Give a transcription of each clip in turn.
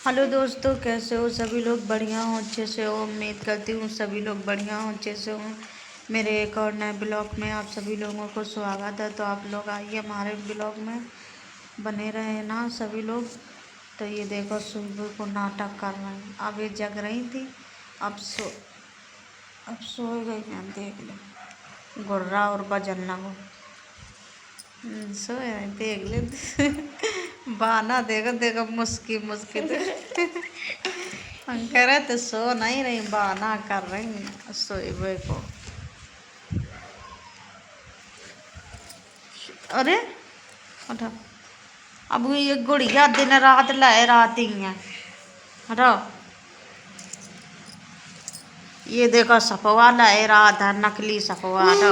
Hello दोस्तों, कैसे हो सभी लोग? बढ़िया हो, अच्छे से हो? उम्मीद करती हूँ सभी लोग बढ़िया हो, अच्छे से हो। मेरे एक और नए ब्लॉग में आप सभी लोगों को स्वागत है। तो आप लोग आइए हमारे ब्लॉग में, बने रहे ना सभी लोग। तो ये देखो, सुबह को नाटक कर रहे हैं। अब ये जग रही थी, अब सो गई हैं। देख लो, गुर्रा और बजन लगो। सोए हैं, देख ले। बहाना देखो देखो, मुस्की मुस्की तो हम कह रहे तो सो नहीं रही, बहाना कर रही सोए को। अरे हटो, अब ये गुड़िया दिन रात लह राती है। हटो, ये देखो सपवा लह रात है, नकली सपवा। हटो,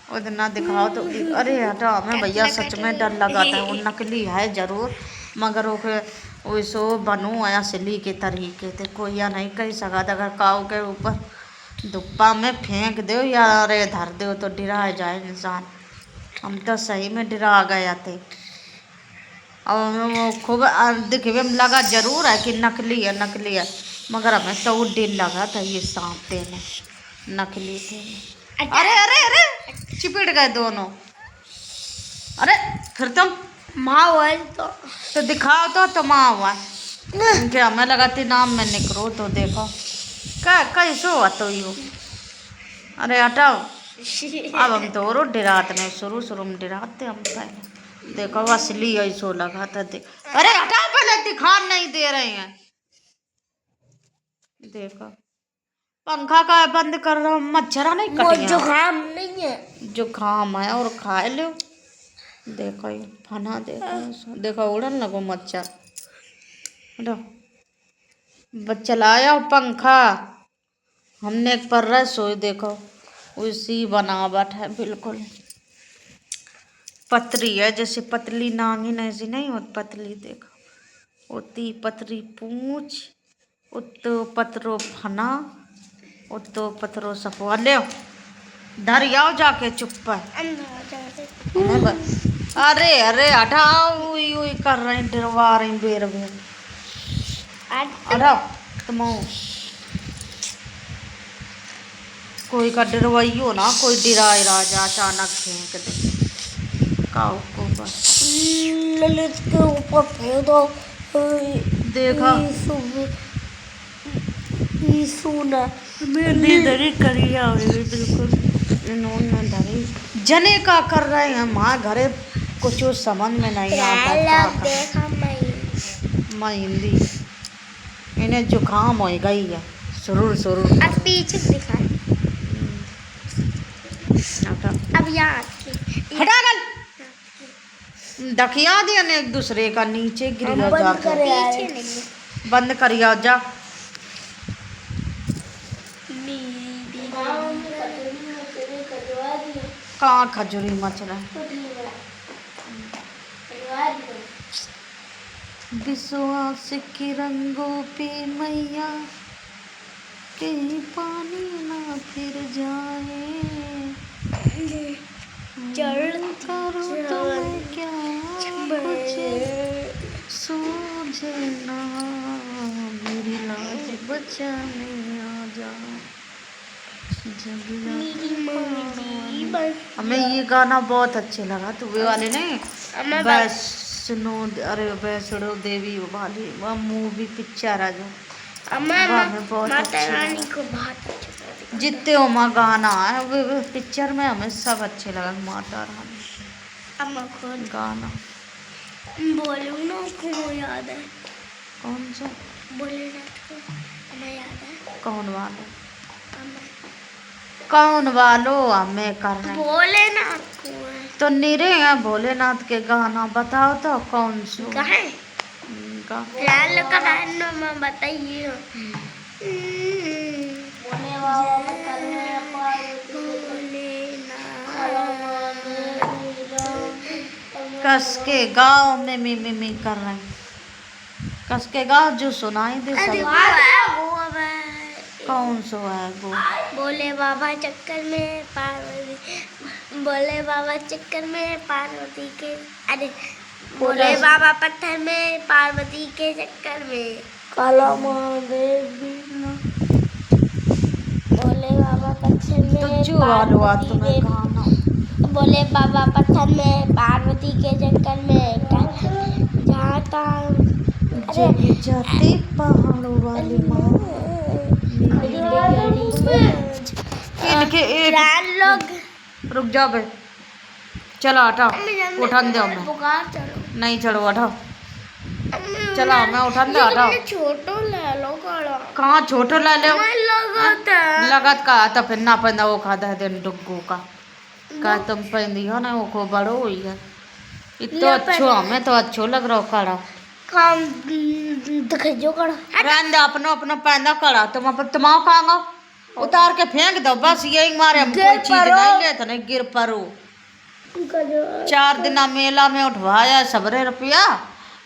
उधर ना दिखाओ तो। अरे हटो, हमें भैया सच में डर लगा था। वो नकली है जरूर, मगर वो वैसो बनू है असली के तरीके थे। कोई या नहीं कह सका अगर काऊ के ऊपर धुप्पा में फेंक दो या अरे धर दो तो डरा जाए इंसान। हम तो सही में डरा गया थे। और वो खूब दिखने में लगा जरूर है कि नकली है नकली है, मगर हमें तो वो डर लगा था ये सांप देने नकली थे। अरे अरे अरे, चिपट गए दोनों। अरे फिर तुम माँ हुआ तो दिखाओ तो तुम हुआ क्या? हमें लगा थी नाम में निकलो तो देखो क्या कैसो हुआ तो यू। अरे हटाओ, अब हम तो और डराते नहीं, शुरू शुरू में डराते हम पहले। देखो असली ऐसो लगा था। देख, अरे हटाओ, पहले दिखा नहीं दे रहे हैं। देखो, पंखा का बंद कर रहा हूँ, मच्छरा नहीं कटिया। जुकाम नहीं है, जुकाम है और खाए लो। देखो ये फना, देखो देखो उड़न लगो मच्छर। चलाया पंखा हमने पर रहा सोई। देखो उसी बनावट है बिल्कुल, पतरी है जैसे पतली नागिन ऐसी नहीं होती पतली। देखो उतनी पतरी पूंछ, उतो पतरो फना, उतो पतरो सफवा। ले धर आओ जाके चुप पर। अरे अरे हटाओ, उई उई कर रही, डरवा रही बेर बेर। हटाओ तुम, कोई का डरवाइयो ना, कोई डराए राजा अचानक फेंक दे काऊ को बस। ललित के ऊपर फेंक दो। देखा सुना मैंने धरी करिया बिल्कुल, इन्होंने धरी जने का कर रहे हैं। माँ घरे कुछ समझ में नहीं आता। देखा मैं हिंदी, इन्हें जुकाम हो गई है सुरूर सुरूर। अब पीछे दिखा, अब यहाँ हटा गल ढकिया दिया ने एक दूसरे का, नीचे गिरिया जाके बंद करिया जा। कहाँ खजूरी मच रहा है। विश्वास के रंगों पे मैया कहीं पानी ना फिर जाए, करो तो मैं क्या कुछ सूझे ना, मेरी लाज बचाने आ जा। हमें ये गाना बहुत अच्छे लगा। तो वे वाले नहीं, वैष्णो, अरे वैष्णो देवी वाली वह मूवी पिक्चर है जो हमें बहुत अच्छी लगा। जितने उमा गाना है वो पिक्चर में हमें सब अच्छे लगा। माता रानी गाना बोलू ना को याद है। कौन सा? भोलेनाथ को हमें याद है। कौन वाले? कौन वालो हमें कर रहे हैं? भोलेनाथ को तो निरे हैं भोलेनाथ के गाना, बताओ तो कौन सा कहे लाल का बहन में बताइए। कस के गाँव में मी कर रहे हैं। कस के गाँव जो सुनाई दे सब। कौन सो है वो? बोले बाबा चक्कर में पार्वती, बोले बाबा चक्कर में पार्वती के, अरे भोले बाबा पत्थर में पार्वती के चक्कर में काला महादेव भी ना। भोले बाबा पत्थर में जो वालो आ तुम्हें गाना भोले बाबा पत्थर में पार्वती के चक्कर में जाता जब जाते पहाड़ों वाली माँ इनके एक लोग रुक जाओ बे चलो हटाओ उठान दो मैं पुकार चलो नहीं चलो हटाओ चलो मैं उठान दो हटाओ छोटो ले लो काला कहाँ छोटो ले ले लगता लगत का तो फिर ना पैदा वो खाता है दिन डुग्गू का तुम पैदी हो ना वो को बड़ो हुई है इतना अच्छो हमें तो अच्छो लग रहा कड़ा काम दिखो कड़ा रहने दे अपनो अपनो पैदा कड़ा तुम तुम्हारा खाओ उतार के फेंक दो बस यही मारे हम कोई चीज नहीं लेते नहीं गिर परो 4 दिन मेला में उठवाया सबरे रुपया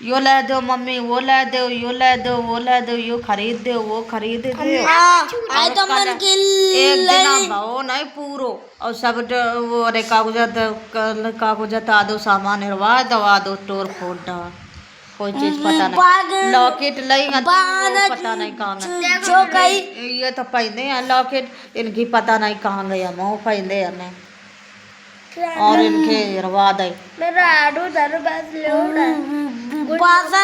यो ले दो मम्मी वो ले दो यो ले दो वो ले दो यो खरीद दो वो खरीद दो आए तो मन के एक दिन भाव नहीं पूरो और सब वो अरे कागजात आदो सामान निर्वा दवा दो टोर फोड़ दो कोई चीज पता नहीं लॉकेट लई पता नहीं कहाँ जो गई ये तो पहने हैं लॉकेट इनकी पता नहीं कहाँ गया मैं पहने हमें और इनके रवा दे मेरा आडू दर बस लोड़ा बासा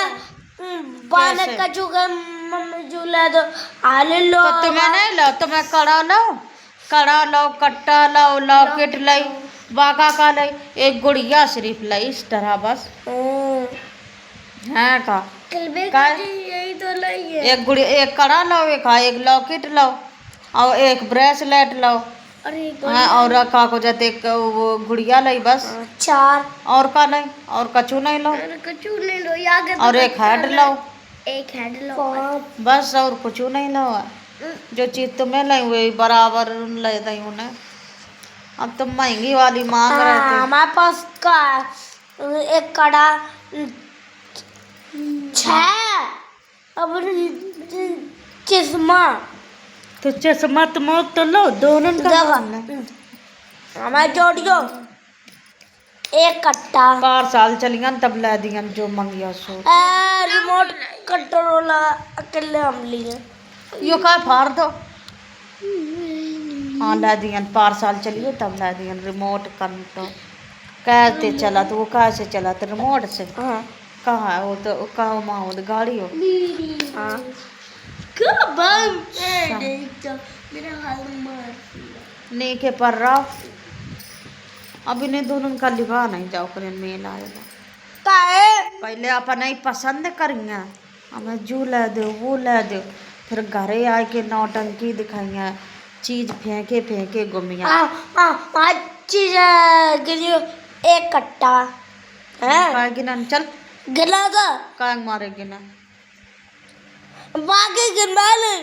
बाने का जुगा मम्मी झूला दो आले लो तो तुम्हें नहीं लो तुम्हें कड़ा लो कट्टा लो लॉकेट लाई बागा का लाई एक गुड़िया सिर्फ लाई इस तरह बस है का यही तो लाई है एक गुड़िया एक कड़ा लो एक लॉकेट लो और एक ब्रेसलेट लो और को जाते एक वो गुड़िया लाई बस 4 और का नहीं और कछु नहीं लो और एक हेड लो बस और कुछ नहीं लो जो चीज तुम्हें लाई वही बराबर ले दी उन्हें अब तुम महंगी वाली मांग रहे थे हमारे पास का एक कड़ा 6 अब चश्मा तो चश्मा तुम तो लो दोनों का हमारे जोड़ियो एक कट्टा 4 साल चलिया तब ला दिया जो मंगिया सो रिमोट कंट्रोल अकेले हम लिए यो का फाड़ दो हाँ ला दिया 4 साल चलिए तब ला दिया रिमोट कंट्रोल कैसे चला तो वो कैसे चला तो रिमोट से कहाँ है वो तो कहाँ माँ वो गाड़ी हो हाँ नहीं के पर रहा अभी नहीं दोनों का लिवा नहीं जाओ कर मेला आएगा पहले अपन नहीं पसंद करेंगे हमें जू ले दो वो ले दो फिर घरे आए के नौटंकी दिखाएंगे चीज फेंके फेंके घूमिया चीज गिरियो एक कट्टा है गिना चल गिला का काय मारे गिना बाकी गिनवा ले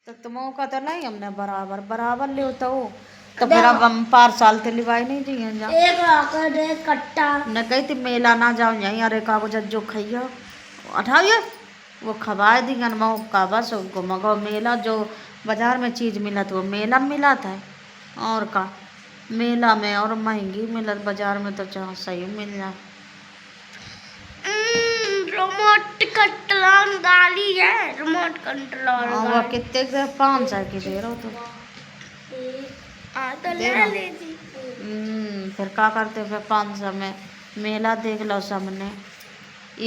तो तुमों का तो नहीं हमने बराबर बराबर ले होता हो तो फिर अब हम 4 साल ते लिवाई नहीं दिए जा एक आकर एक कट्टा न कही थी मेला ना जाओ यहीं अरे कागज जो खाइयो उठाइए वो खवाए दिया मऊ का बस घुमगो मेला जो बाजार में चीज़ मिला तो वो मेला में मिला था और का मेला में और महंगी मिलत बाजार में तो जहाँ सही मिल जाए रिमोट कंट्रोल गाड़ी है रिमोट कंट्रोल वो कितने के 500 की दे रहा हो तो तो ले लीजिए फिर क्या करते फिर 500 में मेला देख लो सामने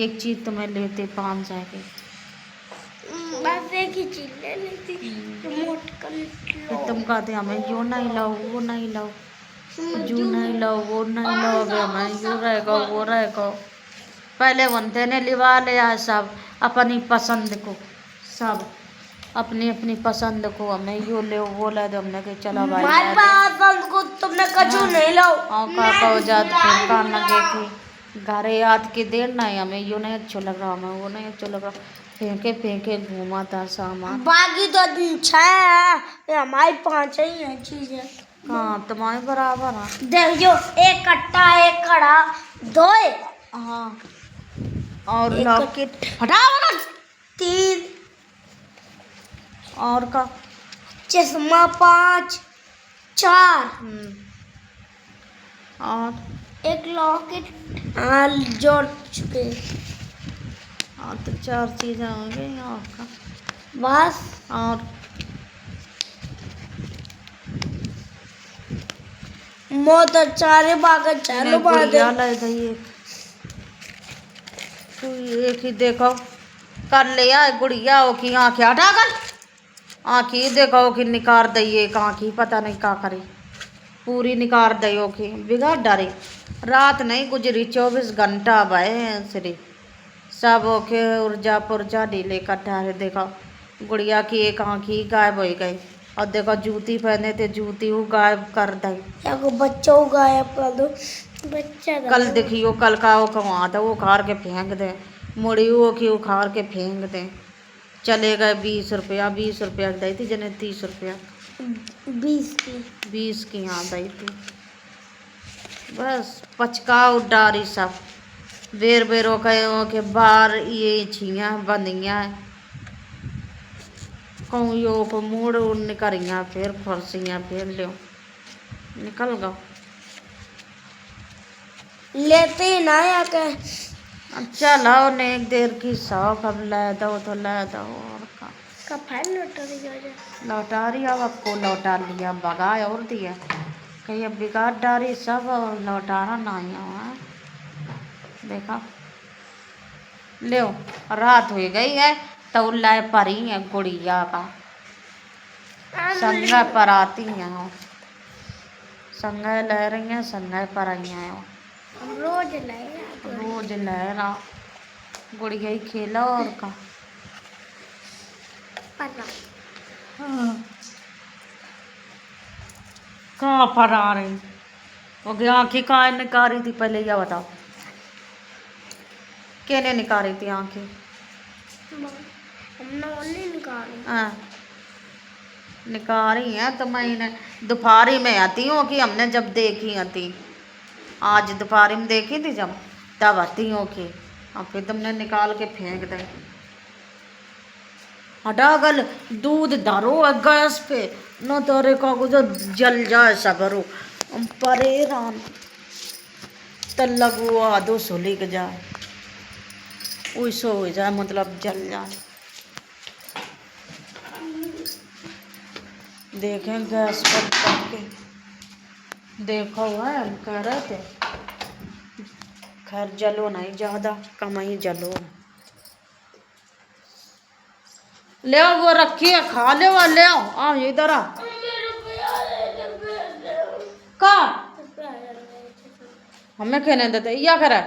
एक चीज़ तुम्हें लेते 500 की बस एक ही चीज ले लेती रिमोट कंट्रोल तुम कहते हमें यो नहीं लो वो नहीं लो जू नहीं लो वो नहीं लो अबे हमें यो रहेगा वो रहेगा पहले बनते ने लिवा लिया सब अपनी पसंद को सब अपनी अपनी पसंद को हमें यो ले वो ले दो हमने के चलो भाई हमारे पसंद को तुमने कछु नहीं लो और का हो जात फिर का लगे कि घरे याद के देर नहीं हमें यो नहीं अच्छा लग रहा हमें वो नहीं अच्छा लग रहा फेंके फेंके घूमा था सामान बाकी तो 6 है हमारी 5 ही है चीजें हाँ तुम्हारे बराबर है देखो एक कट्टा एक कड़ा 2 हाँ और लॉकेट हटा 3 और का चश्मा 5 4 और एक लॉकेट हाँ जोड़ चुके। हाँ तो 4 चीज़ें हो गई आपका बस और बहुत अच्छा है बागत चालू बादल। गुड़िया ला दही तू एक ही देखो कर लिया गुड़िया हो की आँखें हटा कर आँखी देखो कि निकार दई एक आँखी पता नहीं क्या करे पूरी निकार दई की बिगाड़ डारी रात नहीं गुजरी 24 घंटा भय श्री सब ओके ऊर्जा पुर्जा ढीले इकट्ठा है देखो गुड़िया की एक आँखी गायब हो गई और देखो जूती पहने थे जूती वो गायब कर दी बच्चा गायब कर दो बच्चा कल देखियो कल का वो कहाँ था वो उखाड़ के फेंक दे मुड़ी वो की उखाड़ के फेंक दे चले गए 20 रुपया 20 रुपया दी थी जने 30 रुपया 20 की यहाँ दी थी बस पचका उडारी सब बेर बेरो के बाहर ये छियाँ बंदियाँ कहूँ यो को मूड निकरियाँ फिर फरसियाँ फिर लियो निकल गो लेते ना या के अच्छा लाओ ने एक देर की शौक अब ले दो तो ले दो और का कफन लौटा रही अब आपको लौटा लिया भगाए और दिया कहीं अब बिगाड़ डारी सब लौटाना नहीं हुआ देखा ले रात हो गई है तो लाए परी है गुड़िया का संगा पर आती हैं संगा ले रही हैं संगा पर आई हैं रोज ले रहा गुड़िया ही खेला और का कहाँ पर आ रही वो आँखें कहाँ निकाली थी पहले यह बताओ केने निकाली थी आँखें हाँ निकाली हैं तो मैंने दोपहरी में आती हूँ कि हमने जब देखी आती आज दोपहरी में देखी थी जब तब आती हूँ कि और फिर तुमने निकाल के फेंक दे हटा गल दूध धरो गैस पे न तोरे का जल जाए सबरो परे राम तल्लगू आदो सोली के जाए वैसो हो जाए मतलब जल जाए देखें गैस पर करके देखो है कह रहे थे खैर जलो नहीं ज़्यादा कम ही जलो ले आओ वो रखी है खा ले वो ले आओ इधर आ का हमें कहने देते या करे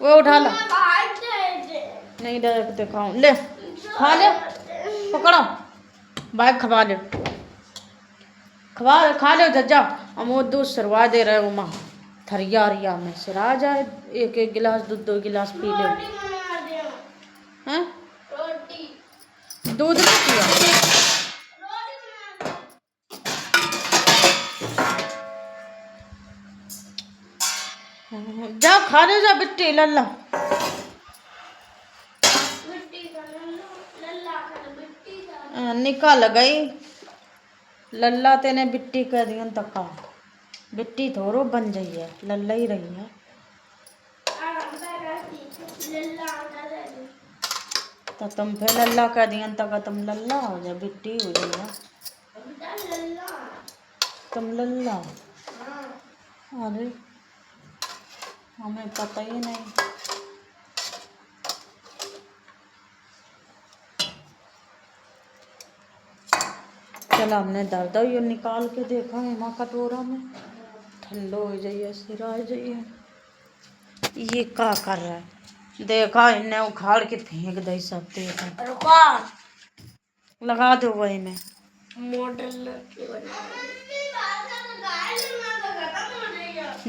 वो उठा लो नहीं डायरेक्ट दिखाओ ले खा ले पकड़ो बाइक खवा ले खा लो जज्जा हम वो दूध सरवा दे रहे हो माँ थरिया रिया में सिरा जाए एक एक गिलास दूध 2 गिलास पी ले हैं दूध नहीं पिया जाओ खा ले जा बिट्टी लल्ला निकाल गई लल्ला तेने बिट्टी कर दिया तका बिट्टी थोड़ो बन जाइए लल्ला ही रही है तो तुम फिर लल्ला कर दिया तक तुम लल्ला हो जाए बिट्टी हो जाइए तुम लल्ला अरे हमें पता ही नहीं चला हमने दर्द ये निकाल के देखा है माँ कटोरा में ठंडो हो जाइए सिरा जाइए ये क्या कर रहा है देखा इन्हें उखाड़ के फेंक दे सब देखा लगा दो वही में मॉडल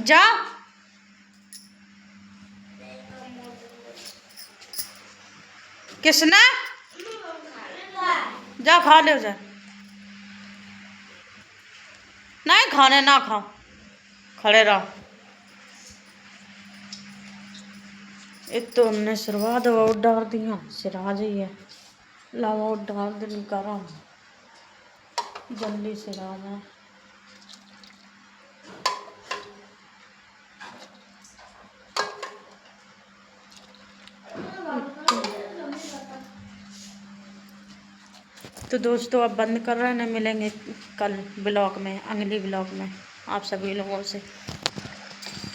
जा किसने जा खा ले जा नहीं खाने ना खाओ खड़े रहो एक तो हमने सिरवा दवा डाल दिया सिरा जाइए लावा डाल दिन करा जल्दी सिरा में तो दोस्तों अब बंद कर रहे हैं, मिलेंगे कल ब्लॉग में, अगली ब्लॉग में आप सभी लोगों से।